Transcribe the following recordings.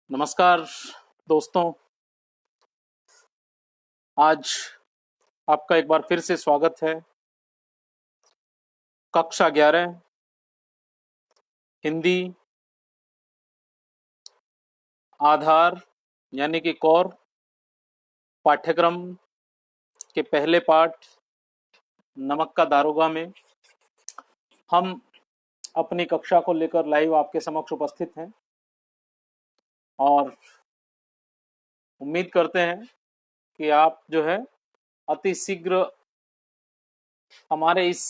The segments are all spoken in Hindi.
नमस्कार दोस्तों। आज आपका एक बार फिर से स्वागत है। कक्षा 11 हिंदी आधार यानी कि कोर पाठ्यक्रम के पहले पाठ नमक का दारोगा में हम अपनी कक्षा को लेकर लाइव आपके समक्ष उपस्थित हैं और उम्मीद करते हैं कि आप जो है अति शीघ्र हमारे इस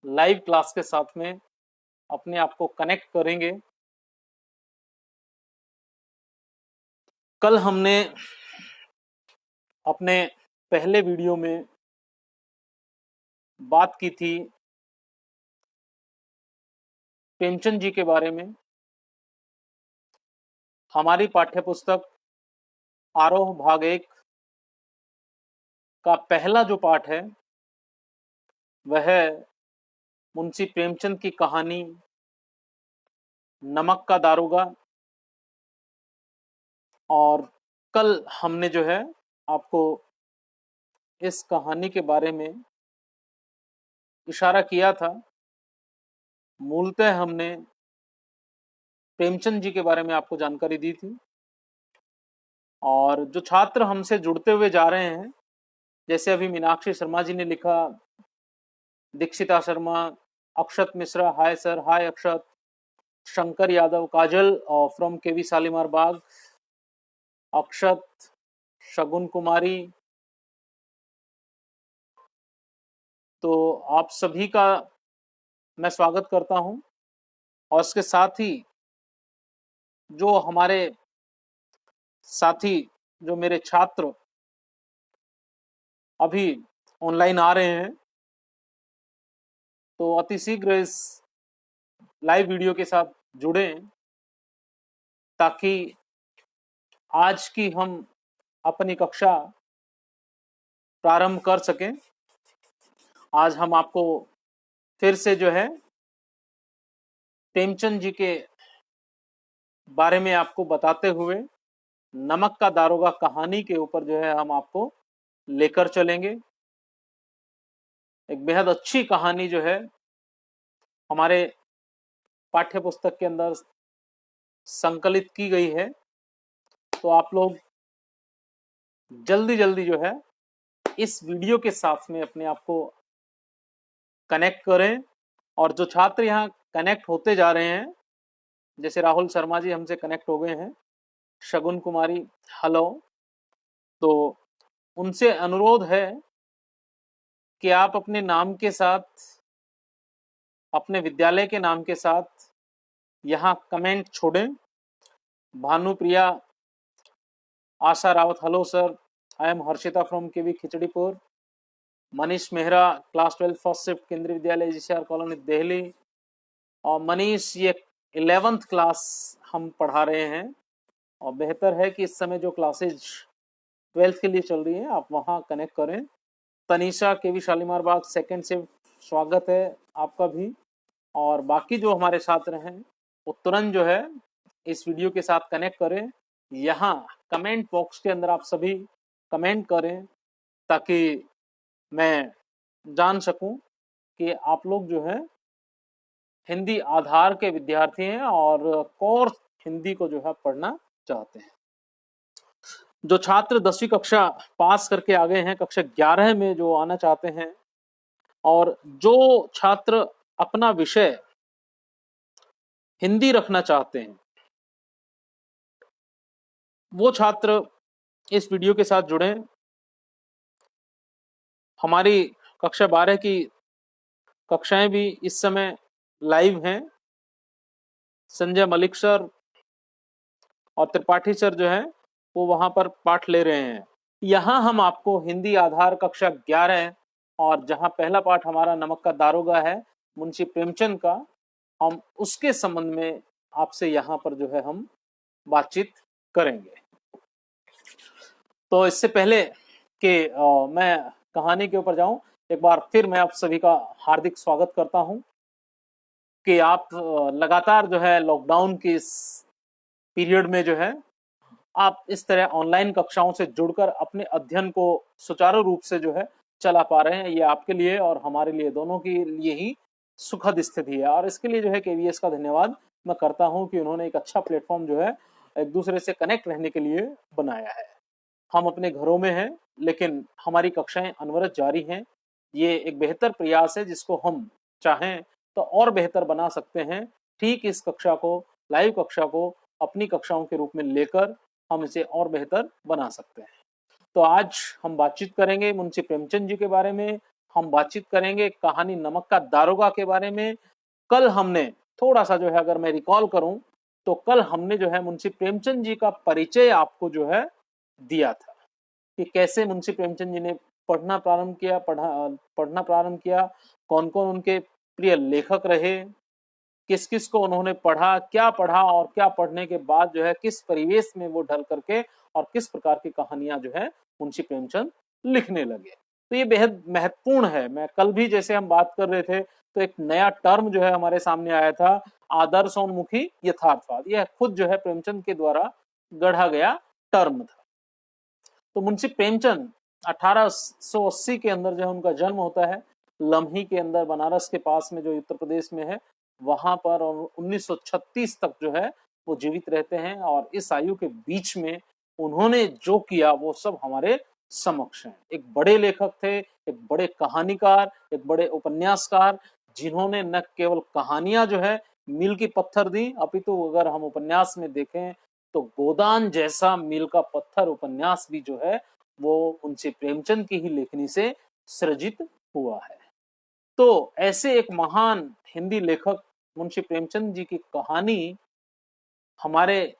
लाइव क्लास के साथ में अपने आप को कनेक्ट करेंगे। कल हमने अपने पहले वीडियो में बात की थी प्रेमचंद जी के बारे में। हमारी पाठ्यपुस्तक आरोह भाग 1 का पहला जो पाठ है वह मुंशी प्रेमचंद की कहानी नमक का दारोगा। और कल हमने जो है आपको इस कहानी के बारे में इशारा किया था। मूलतः हमने प्रेमचंद जी के बारे में आपको जानकारी दी थी और जो छात्र हमसे जुड़ते हुए जा रहे हैं, जैसे अभी मीनाक्षी शर्मा जी ने लिखा, Dikshita Sharma, Akshat Mishra, hi sir, hi Akshat, Shankar Yadav, Kajal from KV Shalimar Bagh, Akshat, Shagun Kumari, तो आप सभी का मैं स्वागत करता हूं। और इसके साथ ही जो हमारे साथी, जो मेरे छात्र अभी ऑनलाइन आ रहे हैं, तो अति शीघ्र इस लाइव वीडियो के साथ जुड़ें ताकि आज की हम अपनी कक्षा प्रारंभ कर सकें। आज हम आपको फिर से जो है प्रेमचंद जी के बारे में आपको बताते हुए नमक का दारोगा कहानी के ऊपर जो है हम आपको लेकर चलेंगे। एक बेहद अच्छी कहानी जो है हमारे पाठ्य पुस्तक के अंदर संकलित की गई है, तो आप लोग जल्दी जल्दी जो है इस वीडियो के साथ में अपने आप को कनेक्ट करें। और जो छात्र यहाँ कनेक्ट होते जा रहे हैं, जैसे राहुल शर्मा जी हमसे कनेक्ट हो गए हैं, शगुन कुमारी हेलो, तो उनसे अनुरोध है कि आप अपने नाम के साथ, अपने विद्यालय के नाम के साथ यहाँ कमेंट छोड़ें। Bhanupriya, Asha Rawat hello sir, I am Harshita from KV Khichripur, Manish Mehra class 12 first shift Kendriya Vidyalaya GCR colony Delhi. और मनीष, ये 11th क्लास हम पढ़ा रहे हैं और बेहतर है कि इस समय जो क्लासेज 12th के लिए चल रही है आप वहाँ कनेक्ट करें। तनीषा केवी शालीमार बाग सेकेंड शिफ्ट, स्वागत है आपका भी। और बाकी जो हमारे छात्र हैं वो तुरंत जो है इस वीडियो के साथ कनेक्ट करें। यहाँ कमेंट बॉक्स के अंदर आप सभी कमेंट करें ताकि मैं जान सकूं कि आप लोग जो है हिंदी आधार के विद्यार्थी हैं और कोर्स हिंदी को जो है पढ़ना चाहते हैं। जो छात्र 10वीं कक्षा पास करके आ गए हैं, कक्षा 11 में जो आना चाहते हैं, और जो छात्र अपना विषय हिंदी रखना चाहते हैं, वो छात्र इस वीडियो के साथ जुड़ें। हमारी कक्षा 12 की कक्षाएं भी इस समय लाइव हैं। संजय मलिक सर और त्रिपाठी सर जो है वो वहां पर पाठ ले रहे हैं। यहाँ हम आपको हिंदी आधार कक्षा 11 और जहाँ पहला पाठ हमारा नमक का दारोगा है मुंशी प्रेमचंद का, हम उसके संबंध में आपसे यहाँ पर जो है हम बातचीत करेंगे। तो इससे पहले कि मैं कहानी के ऊपर जाऊं, एक बार फिर मैं आप सभी का हार्दिक स्वागत करता हूं कि आप लगातार जो है लॉकडाउन की इस पीरियड में जो है आप इस तरह ऑनलाइन कक्षाओं से जुड़कर अपने अध्ययन को सुचारू रूप से जो है चला पा रहे हैं। ये आपके लिए और हमारे लिए दोनों के लिए ही सुखद स्थिति है, और इसके लिए जो है केवीएस का धन्यवाद मैं करता हूं कि उन्होंने एक अच्छा प्लेटफॉर्म जो है एक दूसरे से कनेक्ट रहने के लिए बनाया है। हम अपने घरों में हैं, लेकिन हमारी कक्षाएं अनवरत जारी हैं। ये एक बेहतर प्रयास है जिसको हम चाहें तो और बेहतर बना सकते हैं। ठीक इस कक्षा को, लाइव कक्षा को अपनी कक्षाओं के रूप में लेकर हम इसे और बेहतर बना सकते हैं। तो आज हम बातचीत करेंगे मुंशी प्रेमचंद जी के बारे में। हम बातचीत करेंगे कहानी नमक का दारोगा के बारे में। कल हमने थोड़ा सा जो है, अगर मैं रिकॉल करूं तो कल हमने जो है मुंशी प्रेमचंद जी का परिचय आपको जो है दिया था कि कैसे मुंशी प्रेमचंद जी ने पढ़ना प्रारंभ किया, कौन कौन उनके प्रिय लेखक रहे, किस किस को उन्होंने पढ़ा और क्या पढ़ने के बाद जो है किस परिवेश में वो ढल करके और किस प्रकार की कहानियां जो है मुंशी प्रेमचंद लिखने लगे। तो ये बेहद महत्वपूर्ण है। मैं कल भी जैसे हम बात कर रहे थे तो एक नया टर्म जो है हमारे सामने आया था, आदर्शोन्मुखी यथार्थवाद। यह खुद जो है प्रेमचंद के द्वारा गढ़ा गया टर्म था। तो मुंशी प्रेमचंद 1880 के अंदर जो उनका जन्म होता है, लम्ही के अंदर, बनारस के पास में जो उत्तर प्रदेश में है वहां पर, और 1936 तक जो है वो जीवित रहते हैं। और इस आयु के बीच में उन्होंने जो किया वो सब हमारे समक्ष है। एक बड़े लेखक थे, एक बड़े कहानीकार, एक बड़े उपन्यासकार, जिन्होंने न केवल कहानियां जो है मील की पत्थर दी, अपितु अगर हम उपन्यास में देखें तो गोदान जैसा मील का पत्थर उपन्यास भी जो है वो मुंशी प्रेमचंद की ही लेखनी से सृजित हुआ है। तो ऐसे एक महान हिंदी लेखक मुंशी प्रेमचंद जी की कहानी हमारे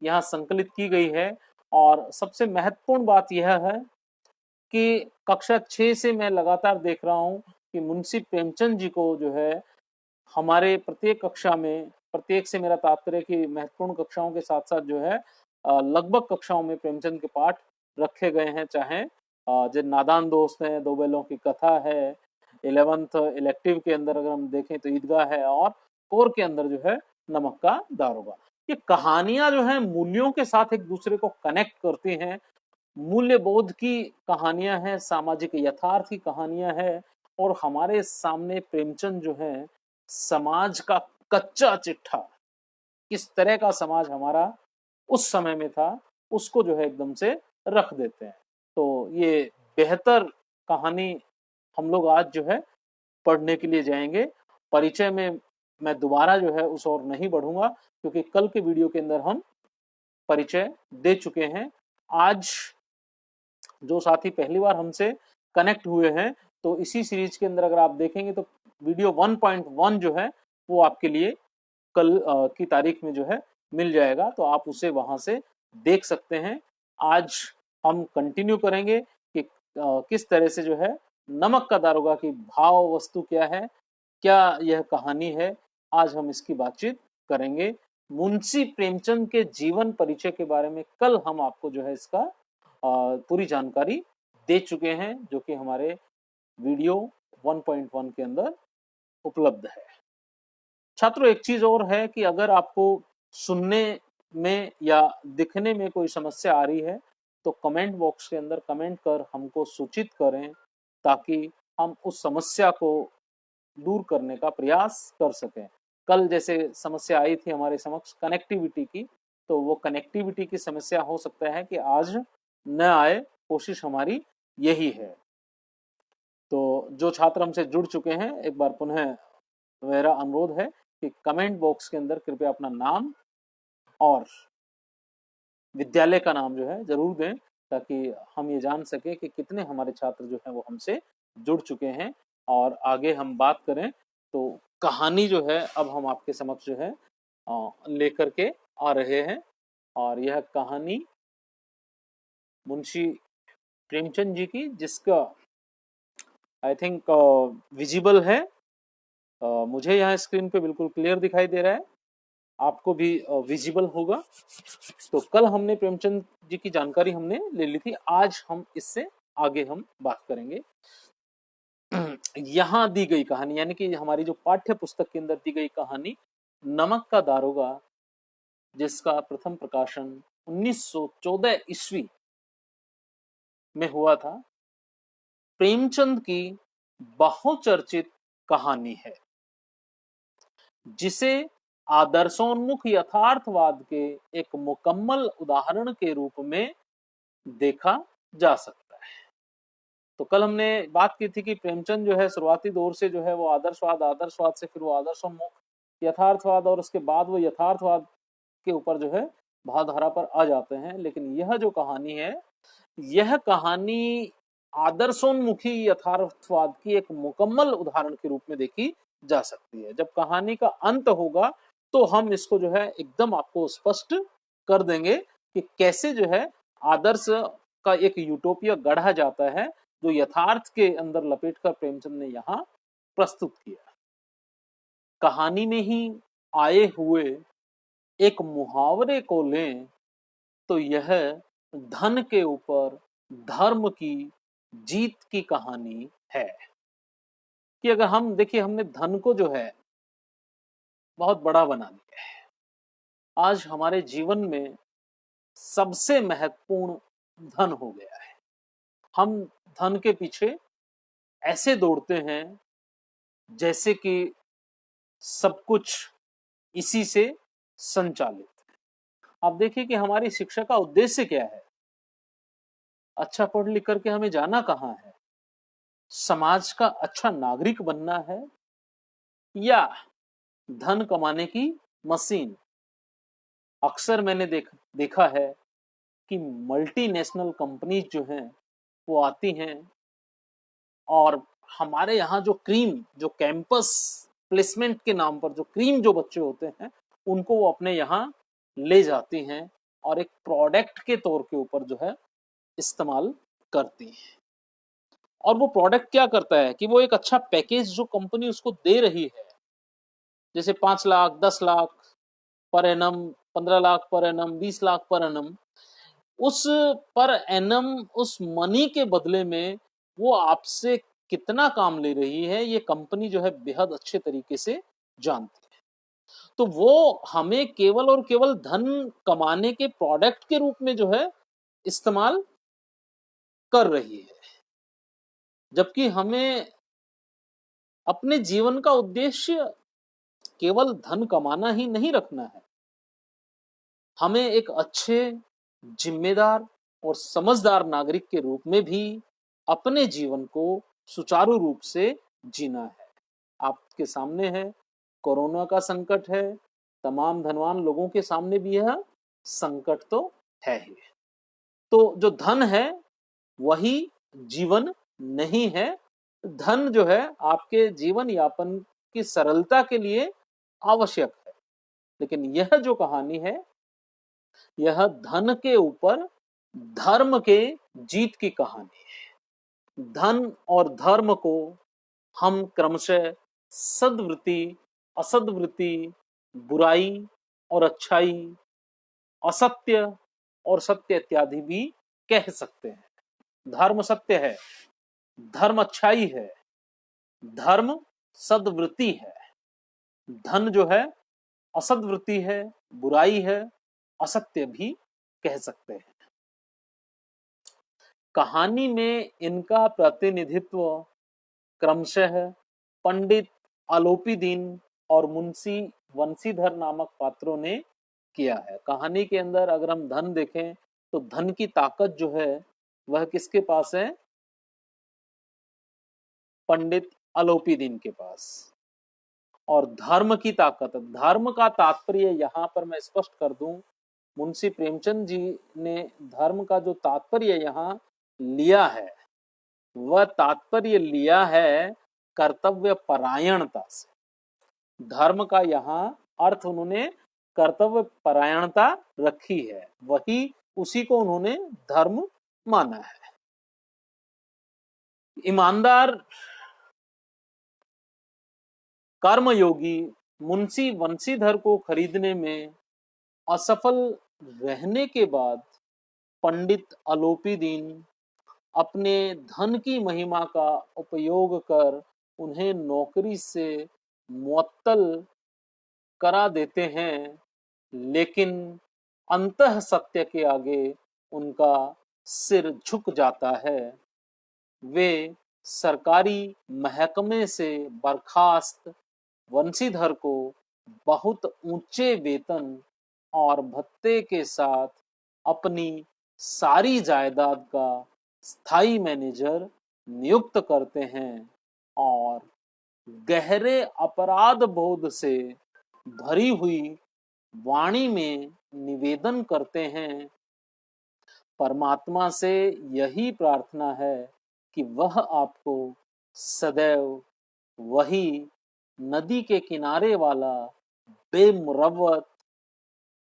यहाँ संकलित की गई है। और सबसे महत्वपूर्ण बात यह है कि कक्षा 6 से मैं लगातार देख रहा हूँ कि मुंशी प्रेमचंद जी को जो है हमारे प्रत्येक कक्षा में, प्रत्येक से मेरा तात्पर्य कि महत्वपूर्ण कक्षाओं के साथ साथ जो है लगभग कक्षाओं में प्रेमचंद के पाठ रखे गए हैं। चाहे जो नादान दोस्त हैं, दो बैलों की कथा है, 11th इलेक्टिव के अंदर अगर हम देखें तो ईदगाह है, और कोर के अंदर जो है नमक का दारोगा। ये कहानियां जो है मूल्यों के साथ एक दूसरे को कनेक्ट करती हैं। मूल्य बोध की कहानियां हैं, सामाजिक यथार्थ की कहानियां हैं, और हमारे सामने प्रेमचंद जो है समाज का कच्चा चिट्ठा, किस तरह का समाज हमारा उस समय में था उसको जो है एकदम से रख देते हैं। तो ये बेहतर कहानी हम लोग आज जो है पढ़ने के लिए जाएंगे। परिचय में मैं दोबारा जो है उस ओर नहीं बढ़ूंगा, क्योंकि कल के वीडियो के अंदर हम परिचय दे चुके हैं। आज जो साथी पहली बार हमसे कनेक्ट हुए हैं, तो इसी सीरीज के अंदर अगर आप देखेंगे तो वीडियो 1.1 जो है वो आपके लिए कल की तारीख में जो है मिल जाएगा, तो आप उसे वहां से देख सकते हैं। आज हम कंटिन्यू करेंगे कि किस तरह से जो है नमक का दारोगा की भाव वस्तु क्या है, क्या यह कहानी है। आज हम इसकी बातचीत करेंगे। मुंशी प्रेमचंद के जीवन परिचय के बारे में कल हम आपको जो है इसका पूरी जानकारी दे चुके हैं, जो कि हमारे वीडियो 1.1 के अंदर उपलब्ध है। छात्रों, एक चीज और है कि अगर आपको सुनने में या दिखने में कोई समस्या आ रही है तो कमेंट बॉक्स के अंदर कमेंट कर हमको सूचित करें, ताकि हम उस समस्या को दूर करने का प्रयास कर सकें। कल जैसे समस्या आई थी हमारे समक्ष कनेक्टिविटी की, तो वो कनेक्टिविटी की समस्या हो सकता है कि आज न आए, कोशिश हमारी यही है। तो जो छात्र हमसे जुड़ चुके हैं, एक बार पुनः मेरा अनुरोध है कि कमेंट बॉक्स के अंदर कृपया अपना नाम और विद्यालय का नाम जो है जरूर दें, ताकि हम ये जान सके कि कितने हमारे छात्र जो हैं वो हमसे जुड़ चुके हैं। और आगे हम बात करें तो कहानी जो है अब हम आपके समक्ष जो है लेकर के आ रहे हैं, और यह कहानी मुंशी प्रेमचंद जी की, जिसका आई थिंक विजिबल है। मुझे यहाँ स्क्रीन पे बिल्कुल क्लियर दिखाई दे रहा है, आपको भी विजिबल होगा। तो कल हमने प्रेमचंद जी की जानकारी हमने ले ली थी, आज हम इससे आगे हम बात करेंगे। यहाँ दी गई कहानी, यानी कि हमारी जो पाठ्य पुस्तक के अंदर दी गई कहानी नमक का दारोगा, जिसका प्रथम प्रकाशन 1914 ईस्वी में हुआ था, प्रेमचंद की बहुचर्चित कहानी है, जिसे आदर्शोन्मुख यथार्थवाद के एक मुकम्मल उदाहरण के रूप में देखा जा सकता है। तो कल हमने बात की थी कि प्रेमचंद जो है शुरुआती दौर से जो है वो आदर्शवाद से फिर वो आदर्शोन्मुख यथार्थवाद और उसके बाद वो यथार्थवाद के ऊपर जो है भावधारा पर आ जाते हैं। लेकिन यह जो कहानी है, यह कहानी आदर्शोन्मुखी यथार्थवाद की एक मुकम्मल उदाहरण के रूप में देखी जा सकती है। जब कहानी का अंत होगा तो हम इसको जो है एकदम आपको स्पष्ट कर देंगे कि कैसे जो है आदर्श का एक यूटोपिया गढ़ा जाता है, जो यथार्थ के अंदर लपेटकर प्रेमचंद ने यहाँ प्रस्तुत किया। कहानी में ही आए हुए एक मुहावरे को लें तो यह धन के ऊपर धर्म की जीत की कहानी है। कि अगर हम देखिए, हमने धन को जो है बहुत बड़ा बना दिया है। आज हमारे जीवन में सबसे महत्वपूर्ण धन हो गया है। हम धन के पीछे ऐसे दौड़ते हैं जैसे कि सब कुछ इसी से संचालित है। आप देखिए कि हमारी शिक्षा का उद्देश्य क्या है। अच्छा पढ़ लिख करके हमें जाना कहाँ है? समाज का अच्छा नागरिक बनना है या धन कमाने की मशीन? अक्सर मैंने देखा है कि मल्टीनेशनल कंपनीज जो हैं वो आती हैं और हमारे यहाँ जो कैंपस प्लेसमेंट के नाम पर जो क्रीम जो बच्चे होते हैं उनको वो अपने यहाँ ले जाती हैं और एक प्रोडक्ट के तौर के ऊपर जो है इस्तेमाल करती हैं। और वो प्रोडक्ट क्या करता है कि वो एक अच्छा पैकेज जो कंपनी उसको दे रही है, जैसे 5 lakh 10 lakh per annum, 15 lakh per annum, 20 lakh per annum, उस पर एनम उस मनी के बदले में वो आपसे कितना काम ले रही है, ये कंपनी जो है बेहद अच्छे तरीके से जानती है। तो वो हमें केवल और केवल धन कमाने के प्रोडक्ट के रूप में जो है इस्तेमाल कर रही है, जबकि हमें अपने जीवन का उद्देश्य केवल धन कमाना ही नहीं रखना है। हमें एक अच्छे, जिम्मेदार और समझदार नागरिक के रूप में भी अपने जीवन को सुचारू रूप से जीना है। आपके सामने है कोरोना का संकट है, तमाम धनवान लोगों के सामने भी यह संकट तो है ही। तो जो धन है वही जीवन नहीं है। धन जो है आपके जीवन यापन की सरलता के लिए आवश्यक है, लेकिन यह जो कहानी है यह धन के ऊपर धर्म के जीत की कहानी है। धन और धर्म को हम क्रमशः सद्वृत्ति, असद्वृत्ति, बुराई और अच्छाई, असत्य और सत्य इत्यादि भी कह सकते हैं। धर्म सत्य है, धर्म अच्छाई है, धर्म सद्वृत्ति है, धन जो है असद्वृत्ति है, बुराई है, असत्य भी कह सकते हैं। कहानी में इनका प्रतिनिधित्व क्रमशः पंडित आलोपीदीन और मुंशी वंशीधर नामक पात्रों ने किया है। कहानी के अंदर अगर हम धन देखें तो धन की ताकत जो है वह किसके पास है? पंडित आलोपीदीन के पास। और धर्म की ताकत, धर्म का तात्पर्य यहां पर मैं स्पष्ट कर दूं, मुंशी प्रेमचंद जी ने धर्म का जो तात्पर्य यहाँ लिया है वह तात्पर्य लिया है कर्तव्य परायणता से। धर्म का यहाँ अर्थ उन्होंने कर्तव्य परायणता रखी है, वही उसी को उन्होंने धर्म माना है। ईमानदार कर्मयोगी मुंशी वंशीधर को खरीदने में असफल रहने के बाद पंडित आलोपीदीन अपने धन की महिमा का उपयोग कर उन्हें नौकरी से मुअत्तल करा देते हैं, लेकिन अंतः सत्य के आगे उनका सिर झुक जाता है। वे सरकारी महकमे से बर्खास्त वंशीधर को बहुत ऊंचे वेतन और भत्ते के साथ अपनी सारी जायदाद का स्थायी मैनेजर नियुक्त करते हैं और गहरे अपराध बोध से भरी हुई वाणी में निवेदन करते हैं, परमात्मा से यही प्रार्थना है कि वह आपको सदैव वही नदी के किनारे वाला बेमुरव्वत,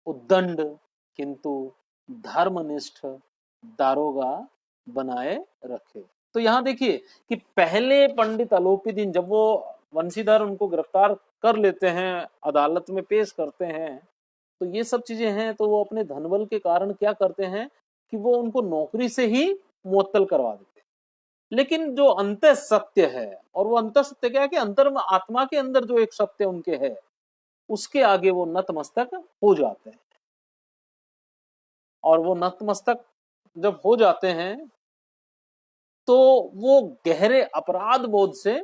उद्दंड किंतु धर्मनिष्ठ दारोगा बनाए रखे। तो यहां देखिए कि पहले पंडित अलोपीदीन जब वो वंशीधर उनको गिरफ्तार कर लेते हैं, अदालत में पेश करते हैं, तो ये सब चीजें हैं, तो वो अपने धनबल के कारण क्या करते हैं कि वो उनको नौकरी से ही मुअत्तल करवा देते हैं। लेकिन जो अंत सत्य है, और वो अंत सत्य क्या है कि अंतर में आत्मा के अंदर जो एक सत्य उनके है, उसके आगे वो नतमस्तक हो जाते हैं। और वो नतमस्तक जब हो जाते हैं तो वो गहरे अपराध बोध से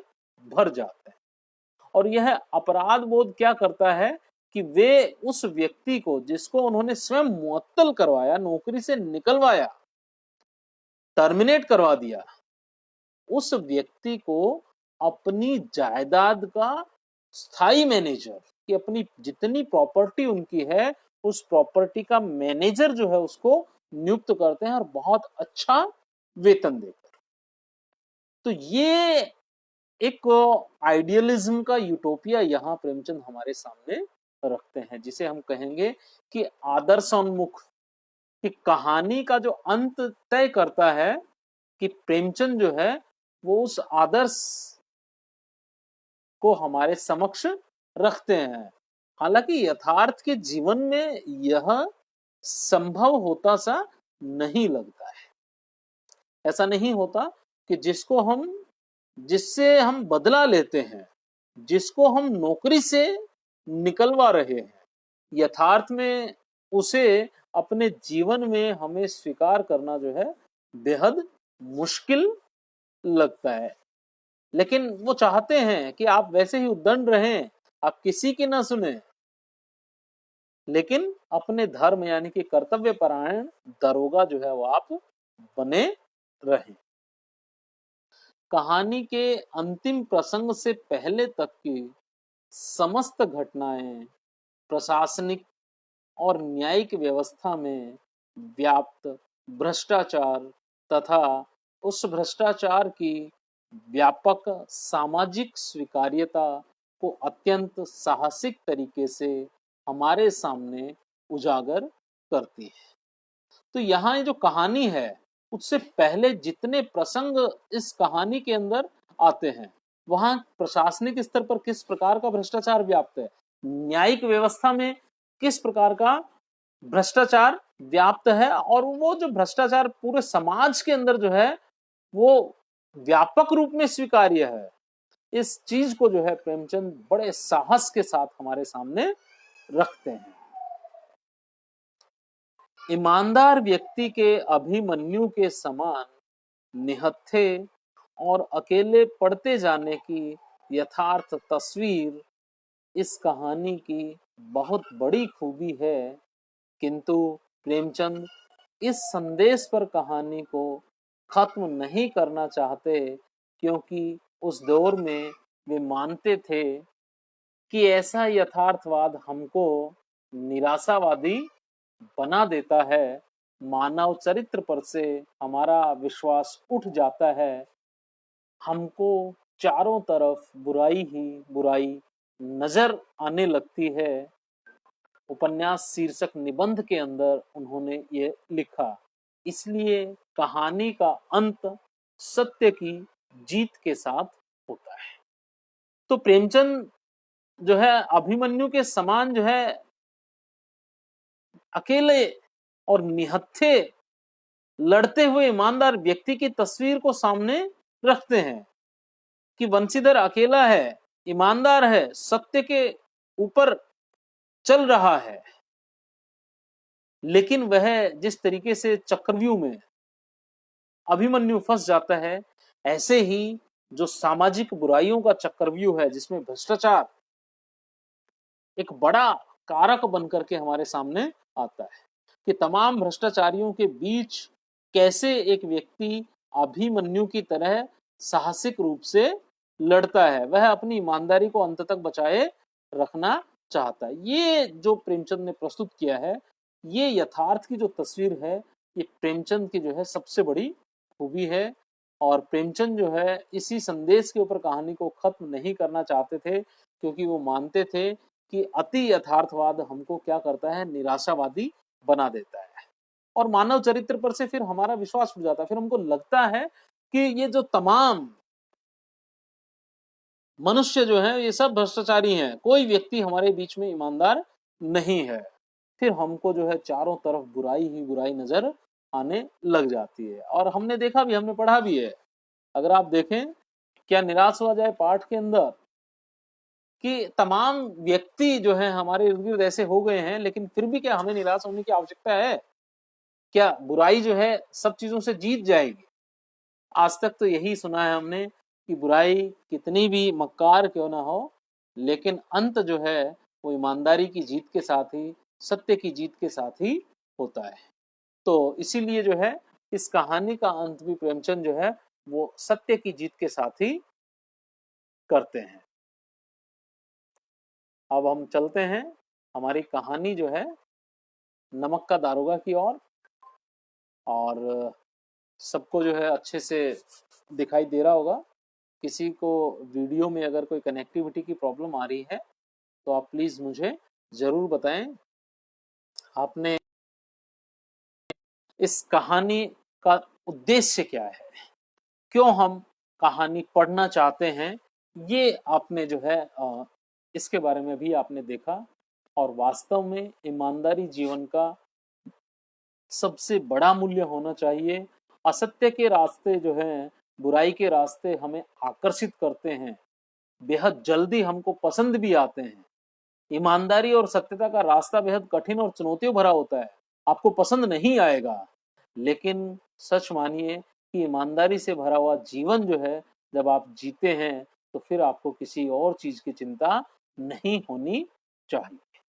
भर जाते हैं। और यह अपराध बोध क्या करता है कि वे उस व्यक्ति को जिसको उन्होंने स्वयं मुअत्तल करवाया, नौकरी से निकलवाया, टर्मिनेट करवा दिया, उस व्यक्ति को अपनी जायदाद का स्थायी मैनेजर, कि अपनी जितनी प्रॉपर्टी उनकी है उस प्रॉपर्टी का मैनेजर जो है उसको नियुक्त करते हैं, और बहुत अच्छा वेतन देकर। तो ये एक आइडियलिज्म का यूटोपिया यहाँ प्रेमचंद हमारे सामने रखते हैं, जिसे हम कहेंगे कि आदर्शोन्मुख, कि कहानी का जो अंत तय करता है कि प्रेमचंद जो है वो उस आदर्श को हमारे समक्ष रखते हैं। हालांकि यथार्थ के जीवन में यह संभव होता सा नहीं लगता है। ऐसा नहीं होता कि जिससे हम बदला लेते हैं, जिसको हम नौकरी से निकलवा रहे हैं, यथार्थ में उसे अपने जीवन में हमें स्वीकार करना जो है बेहद मुश्किल लगता है। लेकिन वो चाहते हैं कि आप वैसे ही उद्दंड रहें, आप किसी की ना सुने, लेकिन अपने धर्म यानी कि कर्तव्य परायण दरोगा जो है वो आप बने रहें। कहानी के अंतिम प्रसंग से पहले तक की समस्त घटनाएं प्रशासनिक और न्यायिक व्यवस्था में व्याप्त भ्रष्टाचार तथा उस भ्रष्टाचार की व्यापक सामाजिक स्वीकार्यता को अत्यंत साहसिक तरीके से हमारे सामने उजागर करती है। तो यहाँ ये जो कहानी है, उससे पहले जितने प्रसंग इस कहानी के अंदर आते हैं, वहां प्रशासनिक स्तर पर किस प्रकार का भ्रष्टाचार व्याप्त है, न्यायिक व्यवस्था में किस प्रकार का भ्रष्टाचार व्याप्त है, और वो जो भ्रष्टाचार पूरे समाज के अंदर जो है वो व्यापक रूप में स्वीकार्य है, इस चीज को जो है प्रेमचंद बड़े साहस के साथ हमारे सामने रखते हैं। ईमानदार व्यक्ति के अभिमन्यु के समान निहत्थे और अकेले पड़ते जाने की यथार्थ तस्वीर इस कहानी की बहुत बड़ी खूबी है, किंतु प्रेमचंद इस संदेश पर कहानी को खत्म नहीं करना चाहते, क्योंकि उस दौर में वे मानते थे कि ऐसा यथार्थवाद हमको निराशावादी बना देता है, मानव चरित्र पर से हमारा विश्वास उठ जाता है, हमको चारों तरफ बुराई ही बुराई नजर आने लगती है। उपन्यास शीर्षक निबंध के अंदर उन्होंने ये लिखा, इसलिए कहानी का अंत सत्य की जीत के साथ होता है। तो प्रेमचंद जो है अभिमन्यु के समान जो है अकेले और निहत्थे लड़ते हुए ईमानदार व्यक्ति की तस्वीर को सामने रखते हैं कि वंशीधर अकेला है, ईमानदार है, सत्य के ऊपर चल रहा है, लेकिन वह जिस तरीके से चक्रव्यूह में अभिमन्यु फंस जाता है, ऐसे ही जो सामाजिक बुराइयों का चक्रव्यूह है जिसमें भ्रष्टाचार एक बड़ा कारक बनकर के हमारे सामने आता है कि तमाम भ्रष्टाचारियों के बीच कैसे एक व्यक्ति अभिमन्यु की तरह साहसिक रूप से लड़ता है, वह अपनी ईमानदारी को अंत तक बचाए रखना चाहता है। ये जो प्रेमचंद ने प्रस्तुत किया है, ये यथार्थ की जो तस्वीर है, ये प्रेमचंद की जो है सबसे बड़ी खूबी है। और प्रेमचंद जो है इसी संदेश के ऊपर कहानी को खत्म नहीं करना चाहते थे, क्योंकि वो मानते थे कि अति यथार्थवाद हमको क्या करता है, निराशावादी बना देता है और मानव चरित्र पर से फिर हमारा विश्वास उठ जाता है। फिर हमको लगता है कि ये जो तमाम मनुष्य जो है ये सब भ्रष्टाचारी हैं, कोई व्यक्ति हमारे बीच में ईमानदार नहीं है। फिर हमको जो है चारों तरफ बुराई ही बुराई नजर आने लग जाती है। और हमने देखा भी, हमने पढ़ा भी है। अगर आप देखें, क्या निराश हुआ जाए पाठ के अंदर कि तमाम व्यक्ति जो है हमारे इर्द गिर्द ऐसे हो गए हैं, लेकिन फिर भी क्या हमें निराश होने की आवश्यकता है? क्या बुराई जो है सब चीजों से जीत जाएगी? आज तक तो यही सुना है हमने कि बुराई कितनी भी मक्कार क्यों ना हो, लेकिन अंत जो है वो ईमानदारी की जीत के साथ ही, सत्य की जीत के साथ ही होता है। तो इसीलिए जो है इस कहानी का अंत भी प्रेमचंद जो है वो सत्य की जीत के साथ ही करते हैं। अब हम चलते हैं हमारी कहानी जो है नमक का दारोगा की ओर। और सबको जो है अच्छे से दिखाई दे रहा होगा। किसी को वीडियो में अगर कोई कनेक्टिविटी की प्रॉब्लम आ रही है तो आप प्लीज मुझे जरूर बताएं। आपने इस कहानी का उद्देश्य क्या है, क्यों हम कहानी पढ़ना चाहते हैं, ये आपने जो है इसके बारे में भी आपने देखा। और वास्तव में ईमानदारी जीवन का सबसे बड़ा मूल्य होना चाहिए। असत्य के रास्ते जो हैं, बुराई के रास्ते हमें आकर्षित करते हैं, बेहद जल्दी हमको पसंद भी आते हैं। ईमानदारी और सत्यता का रास्ता बेहद कठिन और चुनौतियों भरा होता है, आपको पसंद नहीं आएगा। लेकिन सच मानिए कि ईमानदारी से भरा हुआ जीवन जो है जब आप जीते हैं तो फिर आपको किसी और चीज की चिंता नहीं होनी चाहिए।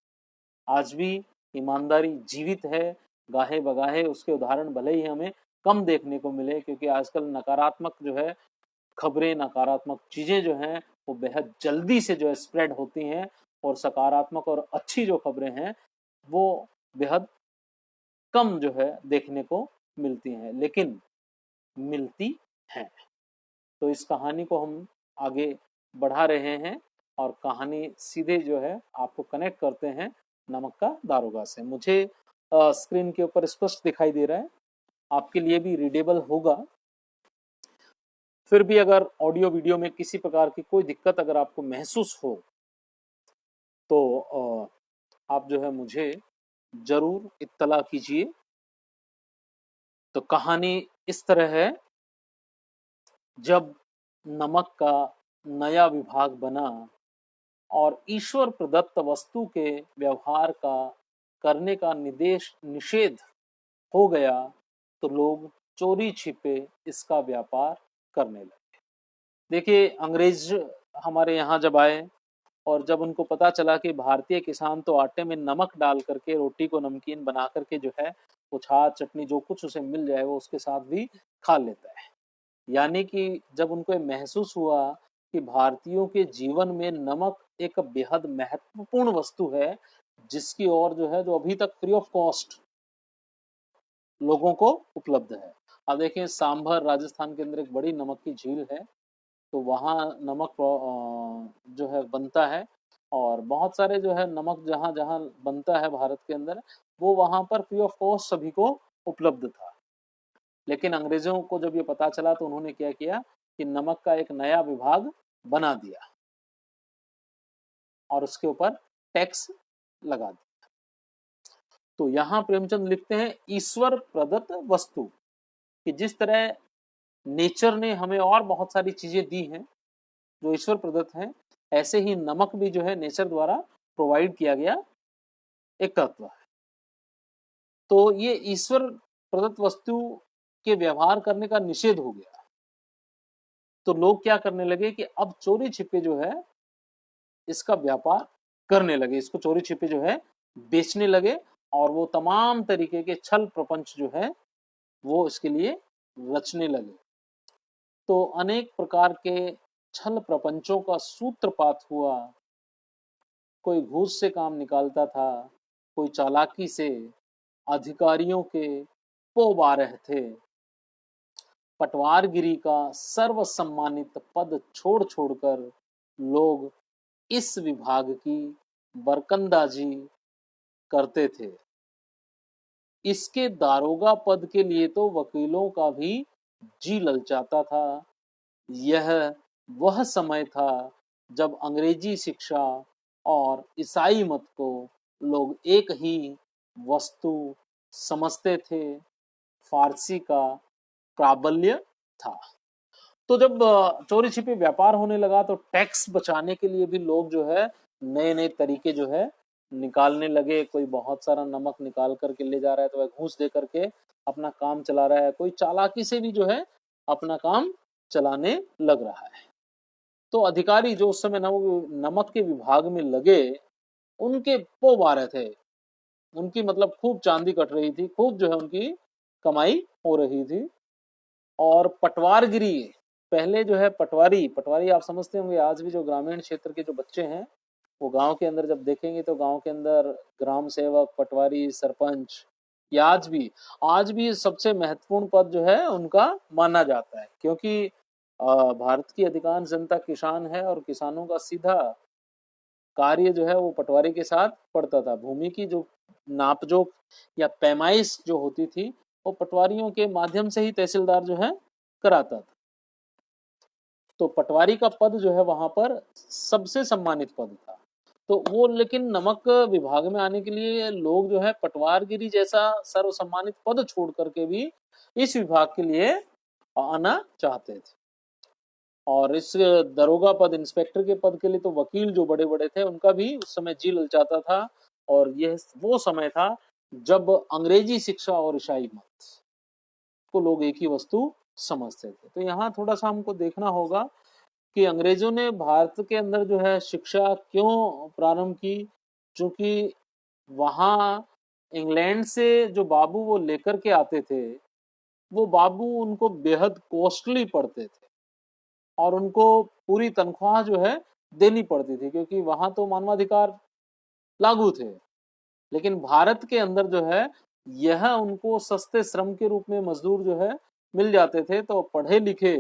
आज भी ईमानदारी जीवित है, गाहे बगाहे उसके उदाहरण भले ही हमें कम देखने को मिले, क्योंकि आजकल नकारात्मक जो है खबरें, नकारात्मक चीजें जो हैं वो बेहद जल्दी से जो है स्प्रेड होती हैं, और सकारात्मक और अच्छी जो खबरें हैं वो बेहद कम जो है देखने को मिलती हैं, लेकिन मिलती हैं। तो इस कहानी को हम आगे बढ़ा रहे हैं और कहानी सीधे जो है आपको कनेक्ट करते हैं नमक का दारोगा से। मुझे स्क्रीन के ऊपर स्पष्ट दिखाई दे रहा है, आपके लिए भी रीडेबल होगा। फिर भी अगर ऑडियो वीडियो में किसी प्रकार की कोई दिक्कत अगर आपको महसूस हो तो आप जो है मुझे जरूर इत्तला कीजिए। तो कहानी इस तरह है, जब नमक का नया विभाग बना और ईश्वर प्रदत्त वस्तु के व्यवहार का करने का निषेध हो गया तो लोग चोरी छिपे इसका व्यापार करने लगे। देखिए, अंग्रेज हमारे यहाँ जब आए और जब उनको पता चला कि भारतीय किसान तो आटे में नमक डाल करके रोटी को नमकीन बना करके जो है वो छाछ चटनी जो कुछ उसे मिल जाए वो उसके साथ भी खा लेता है, यानी कि जब उनको महसूस हुआ कि भारतीयों के जीवन में नमक एक बेहद महत्वपूर्ण वस्तु है जिसकी ओर जो है जो अभी तक फ्री ऑफ कॉस्ट लोगों को उपलब्ध है। अब देखें, सांभर राजस्थान के अंदर एक बड़ी नमक की झील है, तो वहाँ नमक जो है बनता है, और बहुत सारे जो है नमक जहाँ जहाँ बनता है भारत के अंदर वो वहाँ पर फ्री ऑफ कॉस्ट सभी को उपलब्ध था। लेकिन अंग्रेजों को जब ये पता चला तो उन्होंने क्या किया कि नमक का एक नया विभाग बना दिया और उसके ऊपर टैक्स लगा दिया। तो यहाँ प्रेमचंद लिखते हैं, ईश्वर प्रदत्त वस्तु, कि जिस तरह नेचर ने हमें और बहुत सारी चीजें दी हैं जो ईश्वर प्रदत्त हैं, ऐसे ही नमक भी जो है नेचर द्वारा प्रोवाइड किया गया एक तत्व है। तो ये ईश्वर प्रदत्त वस्तु के व्यवहार करने का निषेध हो गया। तो लोग क्या करने लगे कि अब चोरी छिपे जो है इसका व्यापार करने लगे, इसको चोरी छिपे जो है बेचने लगे, और वो तमाम तरीके के छल प्रपंच जो है वो इसके लिए रचने लगे। तो अनेक प्रकार के छल प्रपंचों का सूत्रपात हुआ। कोई घूस से काम निकालता था, कोई चालाकी से, अधिकारियों के पो रहे थे। पटवारगिरी का सर्वसम्मानित पद छोड़ छोड़कर लोग इस विभाग की बरकंदाजी करते थे। इसके दारोगा पद के लिए तो वकीलों का भी जी ललचाता था। यह वह समय था जब अंग्रेजी शिक्षा और ईसाई मत को लोग एक ही वस्तु समझते थे। फारसी का प्राबल्य था। तो जब चोरी छिपे व्यापार होने लगा तो टैक्स बचाने के लिए भी लोग जो है नए नए तरीके जो है निकालने लगे। कोई बहुत सारा नमक निकाल करके ले जा रहा है तो वह घूस दे करके अपना काम चला रहा है, कोई चालाकी से भी जो है अपना काम चलाने लग रहा है। तो अधिकारी जो उस समय नमक के विभाग में लगे, उनके पो रहे थे, उनकी मतलब खूब चांदी कट रही थी, खूब जो है उनकी कमाई हो रही थी। और पटवारगिरी, पहले जो है पटवारी, पटवारी आप समझते होंगे, आज भी जो ग्रामीण क्षेत्र के जो बच्चे हैं वो गांव के अंदर जब देखेंगे तो गांव के अंदर ग्राम सेवक, पटवारी, सरपंच, या आज भी सबसे महत्वपूर्ण पद जो है उनका माना जाता है। क्योंकि भारत की अधिकांश जनता किसान है और किसानों का सीधा कार्य जो है वो पटवारी के साथ पड़ता था। भूमि की जो नापजोख या पैमाइश जो होती थी वो पटवारियों के माध्यम से ही तहसीलदार जो है कराता था। तो पटवारी का पद जो है वहां पर सबसे सम्मानित पद था। तो वो लेकिन नमक विभाग में आने के लिए लोग जो है पटवारगिरी जैसा सर्वसम्मानित पद छोड़ करके भी इस विभाग के लिए आना चाहते थे। और इस दरोगा पद, इंस्पेक्टर के पद के लिए तो वकील जो बड़े बड़े थे उनका भी उस समय जी ललचाता था। और यह वो समय था जब अंग्रेजी शिक्षा और ईसाई मत को लोग एक ही वस्तु समझते थे। तो यहाँ थोड़ा सा हमको देखना होगा कि अंग्रेजों ने भारत के अंदर जो है शिक्षा क्यों प्रारंभ की। क्योंकि वहाँ इंग्लैंड से जो बाबू वो लेकर के आते थे, वो बाबू उनको बेहद कॉस्टली पड़ते थे और उनको पूरी तनख्वाह जो है देनी पड़ती थी, क्योंकि वहां तो मानवाधिकार लागू थे। लेकिन भारत के अंदर जो है यह उनको सस्ते श्रम के रूप में मजदूर जो है मिल जाते थे। तो पढ़े लिखे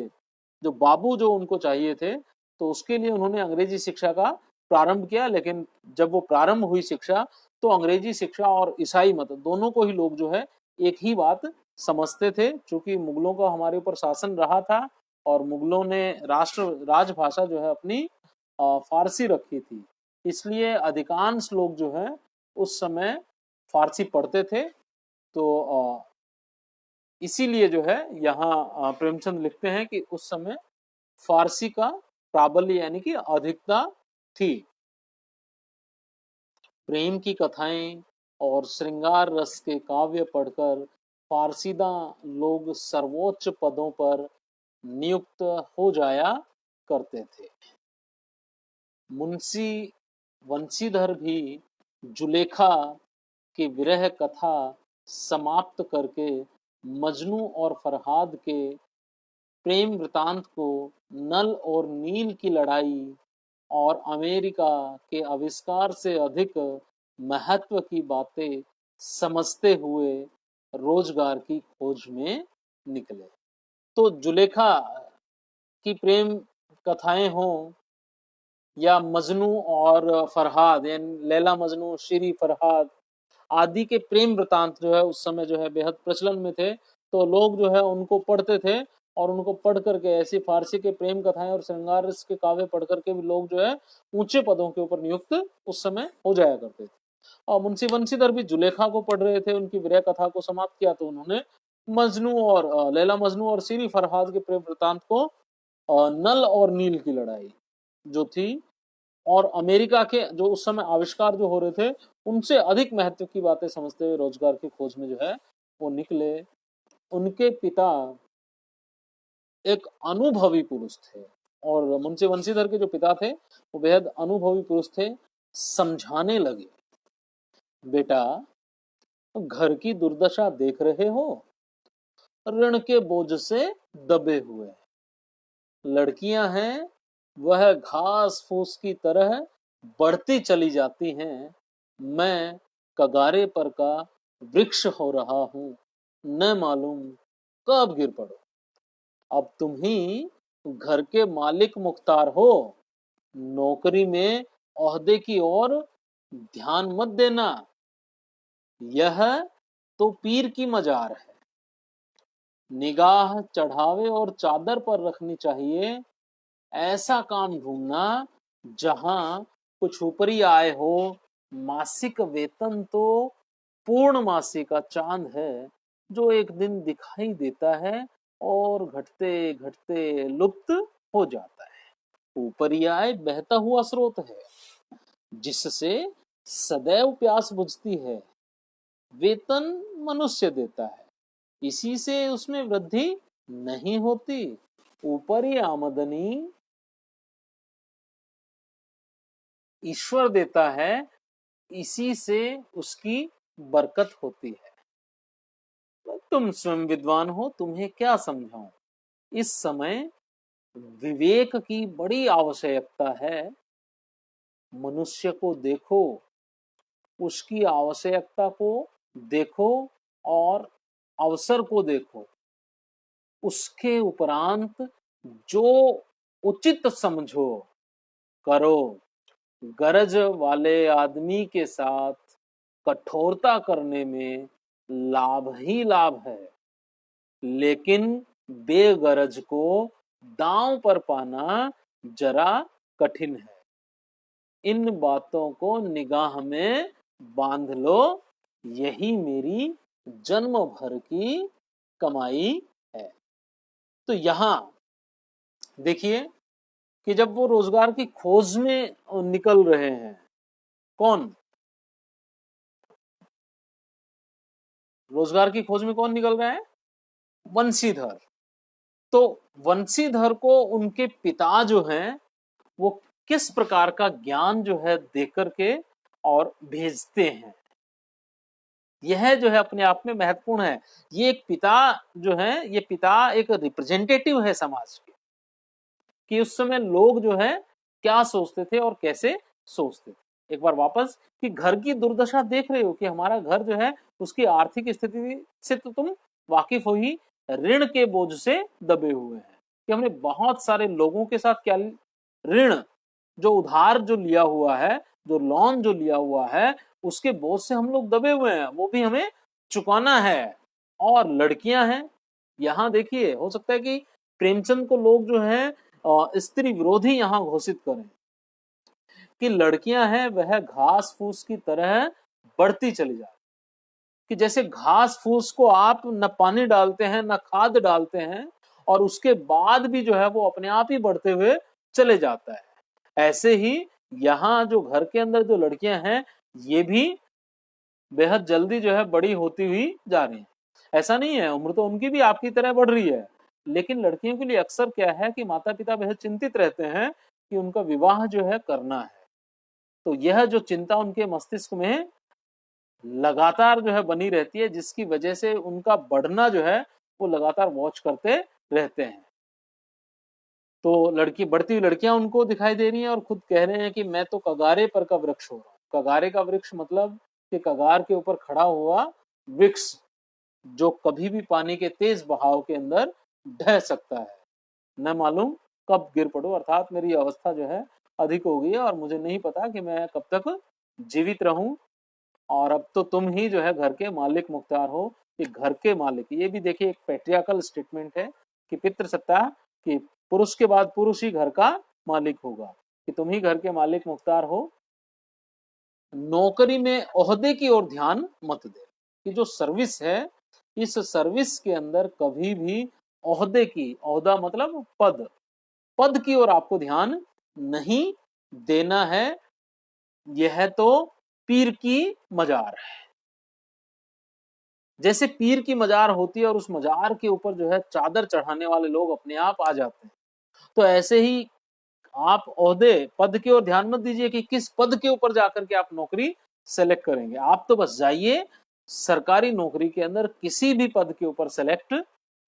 जो बाबू जो उनको चाहिए थे, तो उसके लिए उन्होंने अंग्रेजी शिक्षा का प्रारंभ किया। लेकिन जब वो प्रारंभ हुई शिक्षा, तो अंग्रेजी शिक्षा और ईसाई मत दोनों को ही लोग जो है एक ही बात समझते थे। क्योंकि मुगलों का हमारे ऊपर शासन रहा था और मुगलों ने राजभाषा जो है अपनी फारसी रखी थी, इसलिए अधिकांश लोग जो है उस समय फारसी पढ़ते थे। तो इसीलिए जो है यहाँ प्रेमचंद लिखते हैं कि उस समय फारसी का प्राबल्य यानी कि अधिकता थी। प्रेम की कथाएं और श्रृंगार रस के काव्य पढ़कर फारसीदा लोग सर्वोच्च पदों पर नियुक्त हो जाया करते थे। मुंशी वंशीधर भी जुलेखा की विरह कथा समाप्त करके मजनू और फरहाद के प्रेम वृतांत को नल और नील की लड़ाई और अमेरिका के आविष्कार से अधिक महत्व की बातें समझते हुए रोजगार की खोज में निकले। तो जुलेखा की प्रेम कथाएं हों या मजनू और फरहाद यानी लैला मजनू, श्री फरहाद आदि के प्रेम वृतांत जो है उस समय जो है बेहद प्रचलन में थे। तो लोग जो है उनको पढ़ते थे और उनको पढ़ करके ऐसी फारसी के प्रेम कथाएं और श्रृंगार रस के काव्य पढ़ करके भी लोग जो है ऊंचे पदों के ऊपर नियुक्त उस समय हो जाया करते थे। और मुंशी बंशीधर भी जुलेखा को पढ़ रहे थे, उनकी विरह कथा को समाप्त किया, तो उन्होंने मजनू और लैला मजनू और सीरी फरहाद के प्रेम वृतांत को नल और नील की लड़ाई जो थी और अमेरिका के जो उस समय आविष्कार जो हो रहे थे उनसे अधिक महत्व की बातें समझते हुए रोजगार की खोज में जो है वो निकले। उनके पिता एक अनुभवी पुरुष थे, और मुंशी वंशीधर के जो पिता थे वो बेहद अनुभवी पुरुष थे। समझाने लगे, बेटा घर की दुर्दशा देख रहे हो, ऋण के बोझ से दबे हुए लड़कियां हैं, वह घास फूस की तरह बढ़ती चली जाती हैं। मैं कगारे पर का वृक्ष हो रहा हूं, न मालूम कब गिर पड़ो। अब तुम ही घर के मालिक मुख्तार हो, नौकरी में ओहदे की ओर ध्यान मत देना, यह तो पीर की मजार है। निगाह चढ़ावे और चादर पर रखनी चाहिए। ऐसा काम ढूंढना जहां कुछ ऊपरी आय हो। मासिक वेतन तो पूर्ण मासी का चांद है, जो एक दिन दिखाई देता है और घटते घटते लुप्त हो जाता है। ऊपरी आय बहता हुआ स्रोत है, जिससे सदैव प्यास बुझती है। वेतन मनुष्य देता है, इसी से उसमें वृद्धि नहीं होती। ऊपरी आमदनी ईश्वर देता है, इसी से उसकी बरकत होती है। तुम स्वयं विद्वान हो, तुम्हें क्या समझाऊं। इस समय विवेक की बड़ी आवश्यकता है। मनुष्य को देखो, उसकी आवश्यकता को देखो और अवसर को देखो। उसके उपरांत जो उचित समझो करो। गरज वाले आदमी के साथ कठोरता करने में लाभ ही लाभ है, लेकिन बेगरज को दांव पर पाना जरा कठिन है। इन बातों को निगाह में बांध लो, यही मेरी जन्म भर की कमाई है। तो यहां देखिए कि जब वो रोजगार की खोज में निकल रहे हैं, कौन रोजगार की खोज में कौन निकल रहा है? वंशीधर। तो वंशीधर को उनके पिता जो हैं वो किस प्रकार का ज्ञान जो है देकर के और भेजते हैं, यह जो है अपने आप में महत्वपूर्ण है। ये एक पिता जो है, ये पिता एक रिप्रेजेंटेटिव है समाज के, कि उस समय लोग जो है क्या सोचते थे और कैसे सोचते थे। एक बार वापस कि घर की दुर्दशा देख रहे हो कि हमारा घर जो है उसकी आर्थिक स्थिति से तो तुम वाकिफ हो ही, ऋण के बोझ से दबे हुए हैं कि हमने बहुत सारे लोगों के साथ क्या ऋण, जो उधार जो लिया हुआ है, जो लोन जो लिया हुआ है, उसके बोझ से हम लोग दबे हुए हैं, वो भी हमें चुकाना है। और लड़कियां हैं, यहां देखिए हो सकता है कि प्रेमचंद को लोग जो है स्त्री विरोधी यहां घोषित करें कि लड़कियां हैं वह घास फूस की तरह बढ़ती चली जाए, कि जैसे घास फूस को आप न पानी डालते हैं न खाद डालते हैं और उसके बाद भी जो है वो अपने आप ही बढ़ते हुए चले जाता है, ऐसे ही यहाँ जो घर के अंदर जो लड़कियां हैं ये भी बेहद जल्दी जो है बड़ी होती हुई जा रही हैं। ऐसा नहीं है, उम्र तो उनकी भी आपकी तरह बढ़ रही है, लेकिन लड़कियों के लिए अक्सर क्या है कि माता पिता बेहद चिंतित रहते हैं कि उनका विवाह जो है करना है। तो यह जो चिंता उनके मस्तिष्क में लगातार जो है बनी रहती है, जिसकी वजह से उनका बढ़ना जो है वो लगातार वॉच करते रहते हैं। तो लड़की बढ़ती हुई लड़कियां उनको दिखाई दे रही हैं और खुद कह रहे हैं कि मैं तो कगारे पर का वृक्ष हो रहा हूं। कगारे का वृक्ष मतलब कि कगार के ऊपर खड़ा हुआ वृक्ष, जो कभी भी पानी के तेज बहाव के अंदर ढह सकता है, न मालूम कब गिर पड़ो। अर्थात मेरी अवस्था जो है अधिक हो गई है और मुझे नहीं पता कि मैं कब तक जीवित रहूं, और अब तो तुम ही जो है घर के मालिक मुख्तार हो। कि घर के मालिक, ये भी देखिए एक पैट्रियार्कल स्टेटमेंट है कि पितृसत्ता, कि पुरुष के बाद पुरुष ही घर का मालिक होगा, कि तुम ही घर के मालिक मुख्तार हो। नौकरी में ओहदे की ओर ध्यान मत दे, कि जो सर्विस है इस सर्विस के अंदर कभी भी ओहदे की, ओहदा मतलब पद, पद की ओर आपको ध्यान नहीं देना है, यह तो पीर की मजार है। जैसे पीर की मजार होती है और उस मजार के ऊपर जो है चादर चढ़ाने वाले लोग अपने आप आ जाते हैं, तो ऐसे ही आप ओहदे पद की ओर ध्यान मत दीजिए कि किस पद के ऊपर जाकर के आप नौकरी सेलेक्ट करेंगे। आप तो बस जाइए, सरकारी नौकरी के अंदर किसी भी पद के ऊपर सेलेक्ट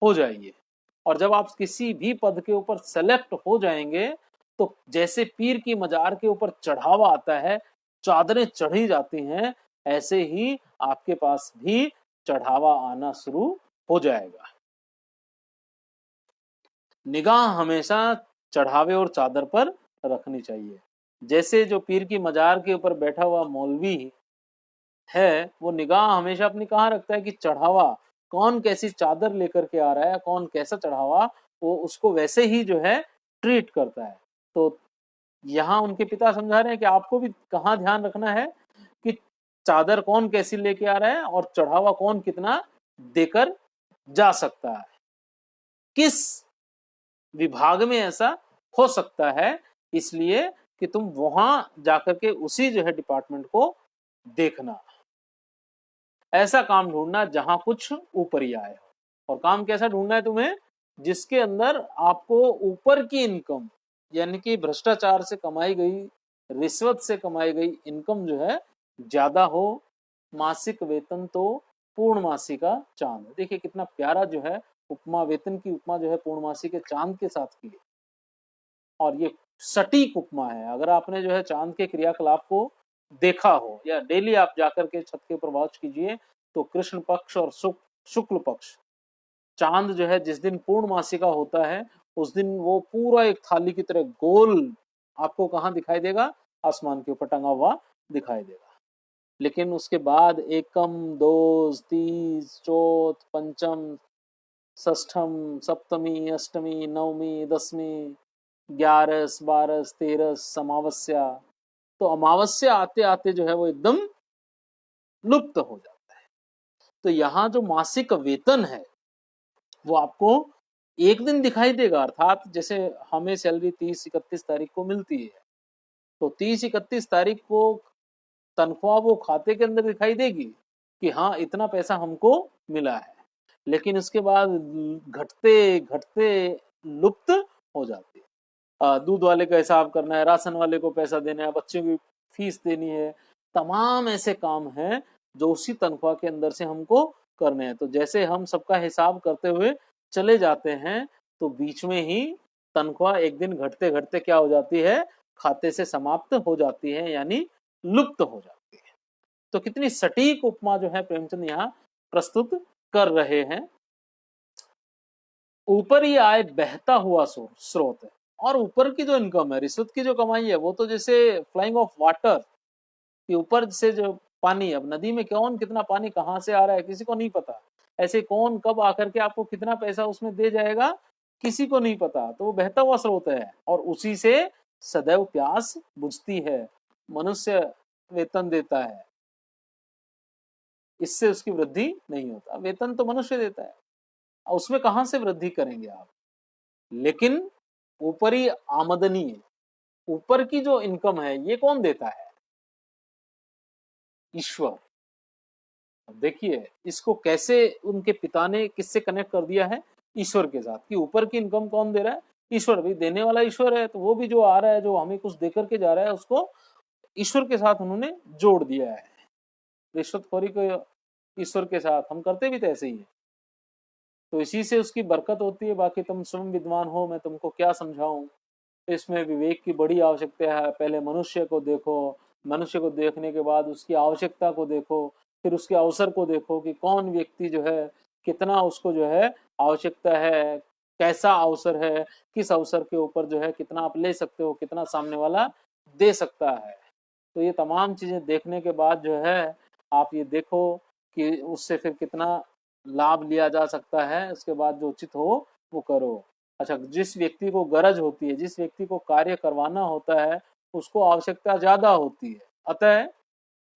हो जाइए। और जब आप किसी भी पद के ऊपर सेलेक्ट हो जाएंगे तो जैसे पीर की मजार के ऊपर चढ़ावा आता है, चादरें चढ़ी जाती हैं, ऐसे ही आपके पास भी चढ़ावा आना शुरू हो जाएगा। निगाह हमेशा चढ़ावे और चादर पर रखनी चाहिए। जैसे जो पीर की मजार के ऊपर बैठा हुआ मौलवी है, वो निगाह हमेशा अपनी कहाँ रखता है कि चढ़ावा कौन कैसी चादर लेकर के आ रहा है, कौन कैसा चढ़ावा, वो उसको वैसे ही जो है ट्रीट करता है। तो यहाँ उनके पिता समझा रहे हैं कि आपको भी कहाँ ध्यान रखना है कि चादर कौन कैसी लेके आ रहा है और चढ़ावा कौन कितना देकर जा सकता है, किस विभाग में ऐसा हो सकता है, इसलिए कि तुम वहां जाकर के उसी जो है डिपार्टमेंट को देखना। ऐसा काम ढूंढना जहां कुछ ऊपर ही आए हो। और काम कैसा ढूंढना है तुम्हें, जिसके अंदर आपको ऊपर की इनकम, यानी कि भ्रष्टाचार से कमाई गई, रिश्वत से कमाई गई इनकम जो है ज्यादा हो। मासिक वेतन तो पूर्णमासी का चांद। देखिए कितना प्यारा जो है उपमा, वेतन की उपमा जो है पूर्णमासी के चांद के साथ की है। और ये सटीक उपमा है। अगर आपने जो है चांद के क्रियाकलाप को देखा हो, या डेली आप जाकर के छत के ऊपर वॉच कीजिए, तो कृष्ण पक्ष और शुक्ल पक्ष, चांद जो है जिस दिन पूर्णमासी का होता है, उस दिन वो पूरा एक थाली की तरह गोल आपको कहाँ दिखाई देगा, आसमान के ऊपर टंगा हुआ दिखाई देगा। लेकिन उसके बाद एकम, दोष, तीज, चौथ, पंचम, षष्ठम, सप्तमी, अष्टमी, नवमी, दसवीं, 11, 12, 13 अमावस्या, तो अमावस्या आते आते जो है वो एकदम लुप्त हो जाता है। तो यहाँ जो मासिक वेतन है वो आपको एक दिन दिखाई देगा। अर्थात जैसे हमें सैलरी 30-31 तारीख को मिलती है, तो 30-31 तारीख को तनख्वाह वो खाते के अंदर दिखाई देगी कि हाँ इतना पैसा हमको मिला है, लेकिन उसके बाद घटते घटते लुप्त हो जाती है। दूध वाले का हिसाब करना है, राशन वाले को पैसा देना है, बच्चों की फीस देनी है, तमाम ऐसे काम हैं जो उसी तनख्वाह के अंदर से हमको करने हैं। तो जैसे हम सबका हिसाब करते हुए चले जाते हैं, तो बीच में ही तनख्वाह एक दिन घटते घटते क्या हो जाती है, खाते से समाप्त हो जाती है, यानी लुप्त हो जाती है। तो कितनी सटीक उपमा जो है प्रेमचंद यहाँ प्रस्तुत कर रहे हैं। ऊपर ही आए बहता हुआ स्रोत है, और ऊपर की जो इनकम है, रिश्वत की जो कमाई है, वो तो जैसे फ्लाइंग ऑफ वाटर के ऊपर से जो पानी, अब नदी में कौन कितना पानी कहाँ से आ रहा है किसी को नहीं पता, ऐसे कौन कब आकर के आपको कितना पैसा उसमें दे जाएगा किसी को नहीं पता। तो वो बहता हुआ स्रोत है और उसी से सदैव प्यास बुझती है। मनुष्य वेतन देता है, इससे उसकी वृद्धि नहीं होता। वेतन तो मनुष्य देता है, उसमें कहां से वृद्धि करेंगे आप। लेकिन ऊपरी आमदनी है, ऊपर की जो इनकम है, ये कौन देता है, ईश्वर। देखिए इसको कैसे उनके पिता ने किससे कनेक्ट कर दिया है, ईश्वर के साथ, कि ऊपर की इनकम कौन दे रहा है, ईश्वर। भी देने वाला ईश्वर है, तो वो भी जो आ रहा है, जो हमें कुछ देकर के जा रहा है, उसको ईश्वर के साथ उन्होंने जोड़ दिया है। रिश्वतखोरी को ईश्वर के साथ हम करते भी तो ऐसे ही है, तो इसी से उसकी बरकत होती है। बाकी तुम स्वयं विद्वान हो, मैं तुमको क्या समझाऊं। इसमें विवेक की बड़ी आवश्यकता है। पहले मनुष्य को देखो, मनुष्य को देखने के बाद उसकी आवश्यकता को देखो, फिर उसके अवसर को देखो कि कौन व्यक्ति जो है कितना उसको जो है आवश्यकता है, कैसा अवसर है, किस अवसर के ऊपर जो है कितना आप ले सकते हो, कितना सामने वाला दे सकता है। तो ये तमाम चीजें देखने के बाद जो है आप ये देखो कि उससे फिर कितना लाभ लिया जा सकता है, उसके बाद जो उचित हो वो करो। अच्छा, जिस व्यक्ति को गरज होती है, जिस व्यक्ति को कार्य करवाना होता है, उसको आवश्यकता ज्यादा होती है, अतः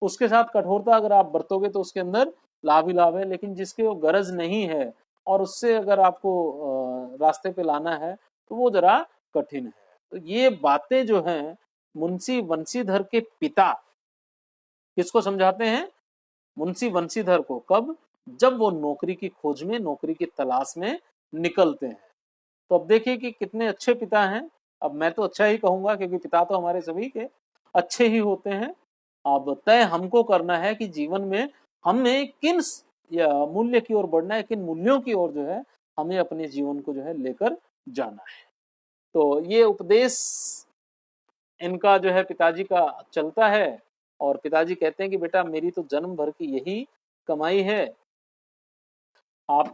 उसके साथ कठोरता अगर आप बरतोगे तो उसके अंदर लाभ ही लाभ है। लेकिन जिसके वो गरज नहीं है और उससे अगर आपको रास्ते पे लाना है, तो वो जरा कठिन है। तो ये बातें जो हैं मुंशी बंशीधर के पिता किसको समझाते हैं? मुंशी बंशीधर को। कब? जब वो नौकरी की खोज में, नौकरी की तलाश में निकलते हैं। तो अब देखिए कि कितने अच्छे पिता हैं। अब मैं तो अच्छा ही कहूंगा क्योंकि पिता तो हमारे सभी के अच्छे ही होते हैं। अब तय हमको करना है कि जीवन में हमें किन या मूल्य की ओर बढ़ना है, किन मूल्यों की ओर जो है हमें अपने जीवन को जो है लेकर जाना है। तो ये उपदेश इनका जो है पिताजी का चलता है और पिताजी कहते हैं कि बेटा मेरी तो जन्म भर की यही कमाई है, आप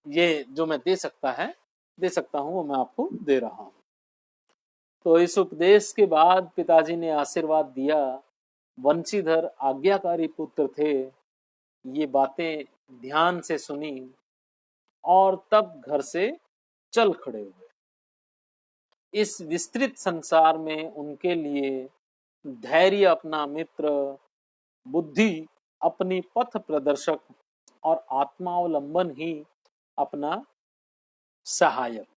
ये जो मैं दे सकता हूं वो मैं आपको दे रहा हूं। तो इस उपदेश के बाद पिताजी ने आशीर्वाद दिया। वंशीधर आज्ञाकारी पुत्र थे, ये बातें ध्यान से सुनी और तब घर से चल खड़े हुए। इस विस्तृत संसार में उनके लिए धैर्य अपना मित्र, बुद्धि अपनी पथ प्रदर्शक और आत्मावलंबन ही अपना सहायक।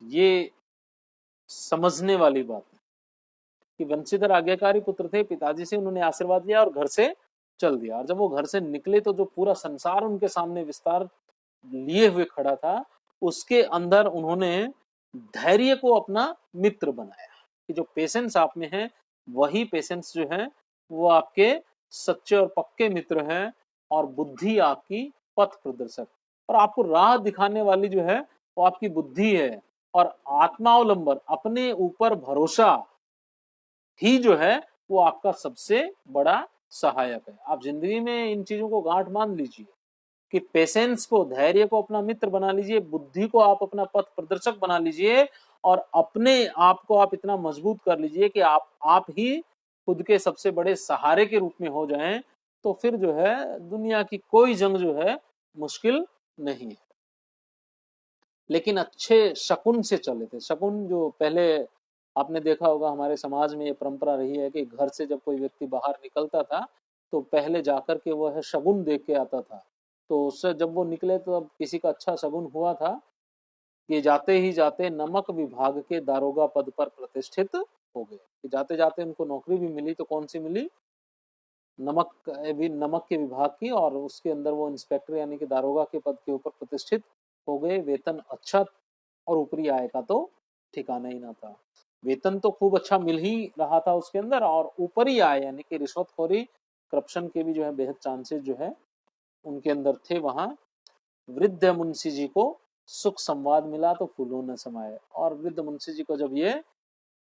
ये समझने वाली बात है कि वंशीधर आज्ञाकारी पुत्र थे, पिताजी से उन्होंने आशीर्वाद लिया और घर से चल दिया। और जब वो घर से निकले तो जो पूरा संसार उनके सामने विस्तार लिए हुए खड़ा था, उसके अंदर उन्होंने धैर्य को अपना मित्र बनाया कि जो पेशेंस आप में है वही पेशेंस जो है वो आपके सच्चे और पक्के मित्र हैं, और बुद्धि आपकी पथ प्रदर्शक और आपको राह दिखाने वाली जो है वो आपकी बुद्धि है, और आत्मावलंबन अपने ऊपर भरोसा ही जो है वो आपका सबसे बड़ा सहायक है। आप जिंदगी में इन चीजों को गांठ बांध लीजिए कि पेशेंस को, धैर्य को अपना मित्र बना लीजिए, बुद्धि को आप अपना पथ प्रदर्शक बना लीजिए, और अपने आप को आप इतना मजबूत कर लीजिए कि आप ही खुद के सबसे बड़े सहारे के रूप में हो जाएं। तो फिर जो है दुनिया की कोई जंग जो है मुश्किल नहीं है। लेकिन अच्छे शकुन से चले थे। शकुन जो पहले आपने देखा होगा हमारे समाज में ये परंपरा रही है कि घर से जब कोई व्यक्ति बाहर निकलता था तो पहले जाकर के वह शगुन देख के आता था। तो उससे जब वो निकले तो अब किसी का अच्छा शगुन हुआ था कि जाते ही जाते नमक विभाग के दारोगा पद पर प्रतिष्ठित हो गए। जाते जाते उनको नौकरी भी मिली। तो कौन सी मिली? नमक के विभाग की, और उसके अंदर वो इंस्पेक्टर यानी कि दारोगा के पद के ऊपर प्रतिष्ठित हो गए। वेतन अच्छा और ऊपरी आय का तो ठिकाना ही ना था। वेतन तो खूब अच्छा मिल ही रहा था उसके अंदर, और ऊपरी आय यानी कि रिश्वतखोरी, करप्शन के भी जो है बेहद चांसेस जो है उनके अंदर थे। वहां वृद्ध मुंशी जी को सुख संवाद मिला तो फूलों न समाये। और वृद्ध मुंशी जी को जब ये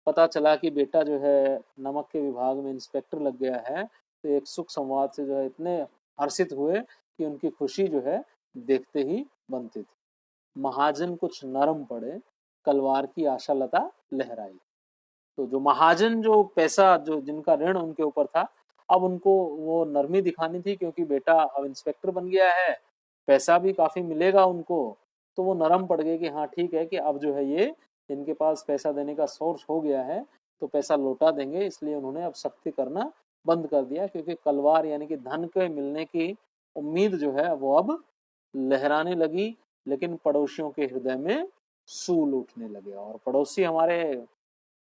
पता चला कि बेटा जो है नमक के विभाग में इंस्पेक्टर लग गया है, तो एक सुख संवाद से जो है इतने हर्षित हुए कि उनकी खुशी जो है देखते ही बनती थी। महाजन कुछ नरम पड़े, कलवार की आशा लता लहराई। तो जो महाजन, जो पैसा, जो जिनका ऋण उनके ऊपर था, अब उनको वो नरमी दिखानी थी क्योंकि बेटा अब इंस्पेक्टर बन गया है, पैसा भी काफी मिलेगा उनको। तो वो नरम पड़ गए कि हाँ ठीक है कि अब जो है ये इनके पास पैसा देने का सोर्स हो गया है तो पैसा लौटा देंगे। इसलिए उन्होंने अब सख्ती करना बंद कर दिया, क्योंकि कलवार यानी कि धन के मिलने की उम्मीद जो है वो अब लहराने लगी। लेकिन पड़ोसियों के हृदय में सूल उठने लगे। और पड़ोसी हमारे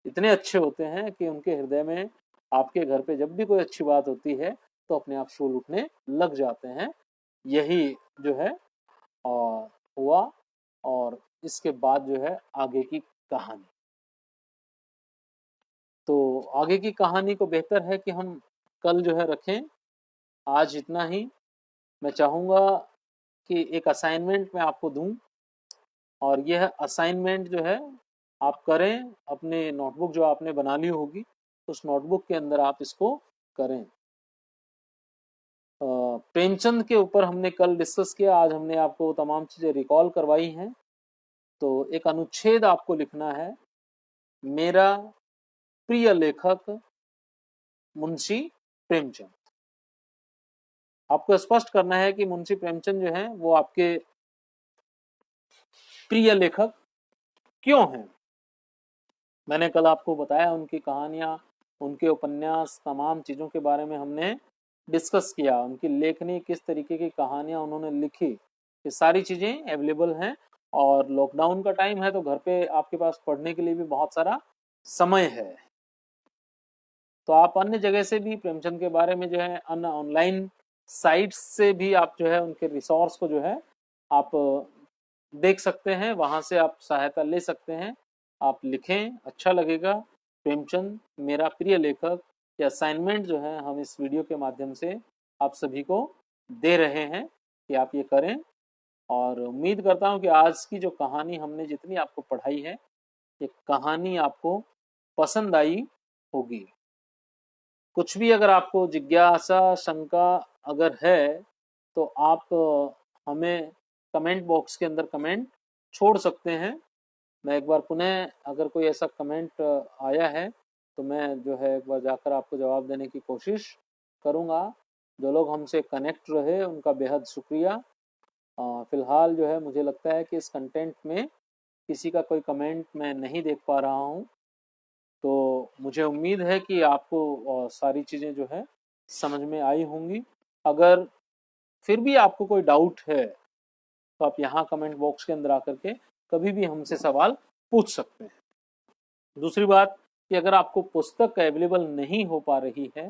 इतने अच्छे होते हैं कि उनके हृदय में आपके घर पे जब भी कोई अच्छी बात होती है तो अपने आप सूल उठने लग जाते हैं। यही जो है हुआ। और इसके बाद जो है आगे की कहानी। तो आगे की कहानी को बेहतर है कि हम कल जो है रखें। आज इतना ही। मैं चाहूंगा कि एक असाइनमेंट मैं आपको दूं, और यह असाइनमेंट जो है आप करें अपने नोटबुक जो आपने बना ली होगी उस नोटबुक के अंदर आप इसको करें। प्रेमचंद के ऊपर हमने कल डिस्कस किया, आज हमने आपको तमाम चीजें रिकॉल करवाई हैं। तो एक अनुच्छेद आपको लिखना है, मेरा प्रिय लेखक मुंशी प्रेमचंद। आपको स्पष्ट करना है कि मुंशी प्रेमचंद जो है वो आपके प्रिय लेखक क्यों हैं। मैंने कल आपको बताया उनकी कहानियां, उनके उपन्यास, तमाम चीजों के बारे में हमने डिस्कस किया। उनकी लेखनी, किस तरीके की कहानियां उन्होंने लिखी, ये सारी चीजें अवेलेबल हैं। और लॉकडाउन का टाइम है तो घर पे आपके पास पढ़ने के लिए भी बहुत सारा समय है। तो आप अन्य जगह से भी प्रेमचंद के बारे में जो है अन्य ऑनलाइन साइट्स से भी आप जो है उनके रिसोर्स को जो है आप देख सकते हैं, वहां से आप सहायता ले सकते हैं। आप लिखें, अच्छा लगेगा। प्रेमचंद मेरा प्रिय लेखक, ये असाइनमेंट जो है हम इस वीडियो के माध्यम से आप सभी को दे रहे हैं कि आप ये करें। और उम्मीद करता हूँ कि आज की जो कहानी हमने जितनी आपको पढ़ाई है, ये कहानी आपको पसंद आई होगी। कुछ भी अगर आपको जिज्ञासा, शंका अगर है तो आप हमें कमेंट बॉक्स के अंदर कमेंट छोड़ सकते हैं। मैं एक बार पुनः, अगर कोई ऐसा कमेंट आया है तो मैं जो है एक बार जाकर आपको जवाब देने की कोशिश करूँगा। जो लोग हमसे कनेक्ट रहे उनका बेहद शुक्रिया। फ़िलहाल जो है मुझे लगता है कि इस कंटेंट में किसी का कोई कमेंट मैं नहीं देख पा रहा हूँ। तो मुझे उम्मीद है कि आपको सारी चीज़ें जो है समझ में आई होंगी। अगर फिर भी आपको कोई डाउट है तो आप यहाँ कमेंट बॉक्स के अंदर आकर के कभी भी हमसे सवाल पूछ सकते हैं। दूसरी बात कि अगर आपको पुस्तक अवेलेबल नहीं हो पा रही है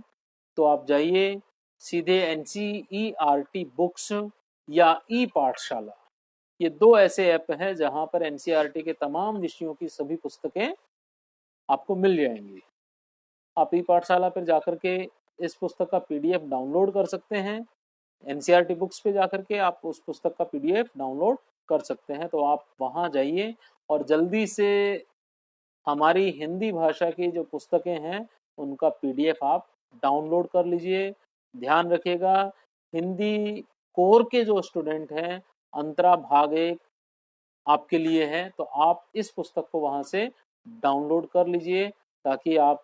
तो आप जाइए सीधे NCERT बुक्स या ई पाठशाला, ये दो ऐसे ऐप हैं जहां पर NCERT के तमाम विषयों की सभी पुस्तकें आपको मिल जाएंगी। आप ई पाठशाला पर जाकर के इस पुस्तक का PDF डाउनलोड कर सकते हैं। NCERT बुक्स पे जाकर के आप उस पुस्तक का PDF डाउनलोड कर सकते हैं। तो आप वहां जाइए और जल्दी से हमारी हिंदी भाषा की जो पुस्तकें हैं उनका PDF आप डाउनलोड कर लीजिए। ध्यान रखिएगा, हिंदी कोर के जो स्टूडेंट हैं, अंतरा भाग 1 आपके लिए है, तो आप इस पुस्तक को वहां से डाउनलोड कर लीजिए ताकि आप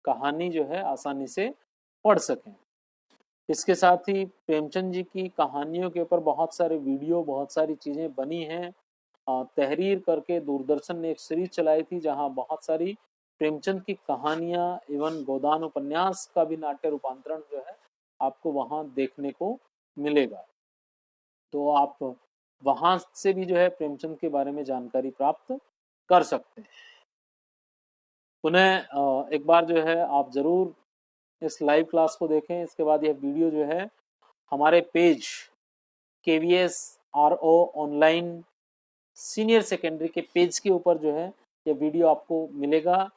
कहानी जो है आसानी से पढ़ सकें। इसके साथ ही प्रेमचंद जी की कहानियों के ऊपर बहुत सारे वीडियो, बहुत सारी चीज़ें बनी हैं। तहरीर करके दूरदर्शन ने एक सीरीज चलाई थी जहां बहुत सारी प्रेमचंद की कहानियां एवं गोदान उपन्यास का भी नाट्य रूपांतरण जो है आपको वहां देखने को मिलेगा। तो आप वहां से भी जो है प्रेमचंद के बारे में जानकारी प्राप्त कर सकते हैं। पुनः एक बार जो है आप जरूर इस लाइव क्लास को देखें। इसके बाद यह वीडियो जो है हमारे page KVS RO online senior secondary के पेज के ऊपर जो है ये वीडियो आपको मिलेगा।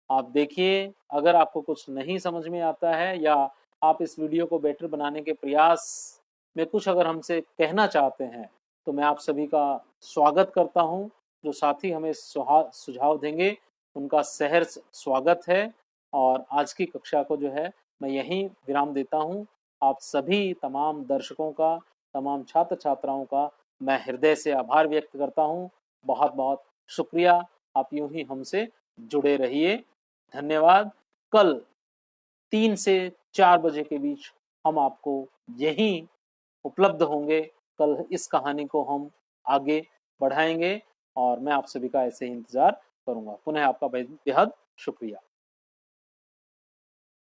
आप देखिए, अगर आपको कुछ नहीं समझ में आता है या आप इस वीडियो को बेटर बनाने के प्रयास में कुछ अगर हमसे कहना चाहते हैं तो मैं आप सभी का स्वागत करता हूं। जो साथी हमें सुझाव देंगे उनका सहर्ष स्वागत है। और आज की कक्षा को जो है मैं यहीं विराम देता हूं। आप सभी तमाम दर्शकों का, तमाम छात्र छात्राओं का मैं हृदय से आभार व्यक्त करता हूं। बहुत बहुत शुक्रिया। आप यूं ही हमसे जुड़े रहिए। धन्यवाद। कल 3 से 4 बजे के बीच हम आपको यहीं उपलब्ध होंगे। कल इस कहानी को हम आगे बढ़ाएंगे और मैं आप सभी का ऐसे ही इंतजार करूंगा। पुनः आपका बेहद शुक्रिया।